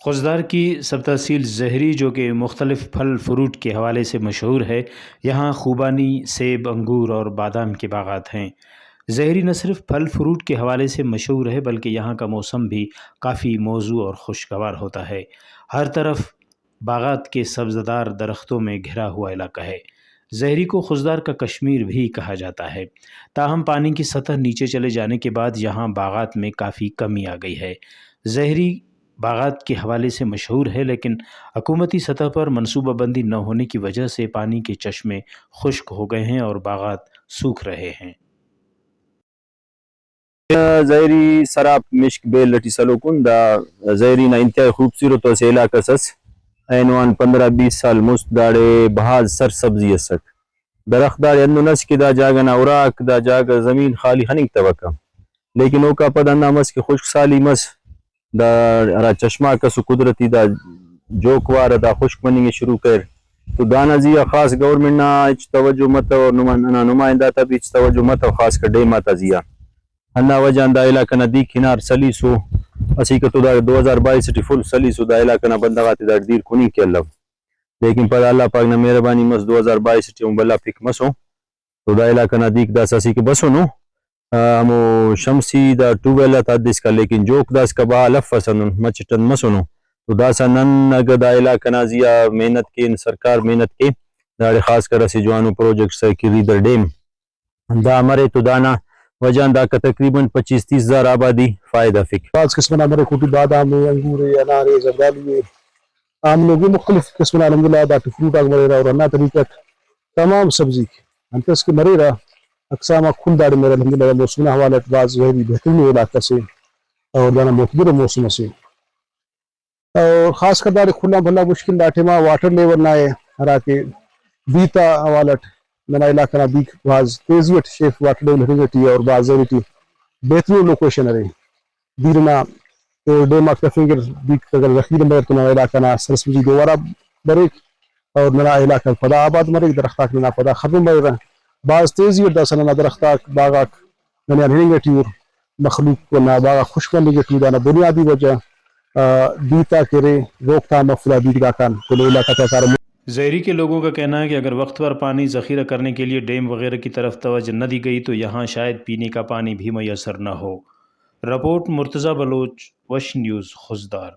خضدار کی سب تحصیل زہری جو کہ مختلف پھل فروٹ کے حوالے سے مشہور ہے، یہاں خوبانی، سیب، انگور اور بادام کے باغات ہیں۔ زہری نہ صرف پھل فروٹ کے حوالے سے مشہور ہے بلکہ یہاں کا موسم بھی کافی موزوں اور خوشگوار ہوتا ہے۔ ہر طرف باغات کے سبزدار درختوں میں گھرا ہوا علاقہ ہے۔ زہری کو خضدار کا کشمیر بھی کہا جاتا ہے، تاہم پانی کی سطح نیچے چلے جانے کے بعد یہاں باغات میں کافی کمی آ گئی ہے۔ زہری باغات کے حوالے سے مشہور ہے لیکن حکومتی سطح پر منصوبہ بندی نہ ہونے کی وجہ سے پانی کے چشمے خشک ہو گئے ہیں اور باغات سوکھ رہے ہیں۔ زہری سراب مشک بیل لٹی سلوکن دا زہری نا انتہائی خوبصورت سے علاقہ سس اینوان 15-20 سال مست داڑے بہاز سر سبزی اسک درخت داڑے اندو نس کی دا جاگہ نا اراک دا جاگہ زمین خالی ہننگ توکا لیکن اوکا پد اندہ مس کہ خشک سالی مس دا ہرا چشمہ کسو قدرتی دا جوکوار دا خشک مننگ شروع کر تو دانا زیہ خاص گورنمنٹ نا ہچ توجہ مت اور نمائندہ تا بھی ہچ توجہ مت خاص کر ڈیما تا زیہ ہندا وجہ دا علاقہ نا دی کنار سلیسو اسی کہ تو دا 2022 ٹی فل سلیسو دا علاقہ نا بندغاتی دا دیر کنی کے اللہ لیکن پر اللہ پاک نا مہربانی مس 2022 ٹی بلا پک مسو تو دا علاقہ نا دیکھ دا ساسی کے بسو نو ہمو شمسی دا ٹوبیل تا دس کا لیکن جوک دا اس کا با لفظن مچٹن مسو نو تو دا سا نن اگر دا علاقہ نا زیہ محنت کے سرکار محنت کے دا خاص کر اسی جوانو پروجیکٹ سے کی ریدر ڈیم دا مرے تو دانا وجہ دا کا تقریباً 25-30 ہزار آبادی فائدہ فک بعض قسم ہمارے کوٹی بادام ہے، انگور ہے، انار ہے، زردالو ہے، عام لوگ مختلف قسم الحمدللہ دا فروٹ آگ مرے رہا اور اللہ طریقہ تمام سبزی انتس کے مرے رہا اقسام کھل داڑے میرے الحمدللہ موسم حوالت بعض زہری بہترین علاقہ سے اور دانا معتبر موسم سے اور خاص کر داڑے کھلا بھلا مشکل ڈاٹے ماں واٹر لیول نہ ہے ہرا کے بیتا حوالت منا علاقہ نا بیک بعض تیزیت شیف واٹر لیول ہرگٹی اور بعض زہریٹی بہترین لوکیشن رہے دیرنا تو ڈیما کفنگر بیک اگر ذخیرہ مرے تو نا علاقہ نا سرسبزی دوبارہ برے اور ننا علاقہ پدا آباد مرے درختاک ننا پدا ختم مرے رہا بعض تیزیت دا سننا درختاک باغاک ننا ہرگٹی اور مخلوق کو نا باغا خشک لگٹی دانا بنیادی وجہ بیتا کرے روک تھام افلا بیک داکان کلو علاقہ تا کار زہری کے لوگوں کا کہنا ہے کہ اگر وقت پر پانی ذخیرہ کرنے کے لیے ڈیم وغیرہ کی طرف توجہ نہ دی گئی تو یہاں شاید پینے کا پانی بھی میسر نہ ہو۔ رپورٹ مرتضیٰ بلوچ، وش نیوز، خضدار۔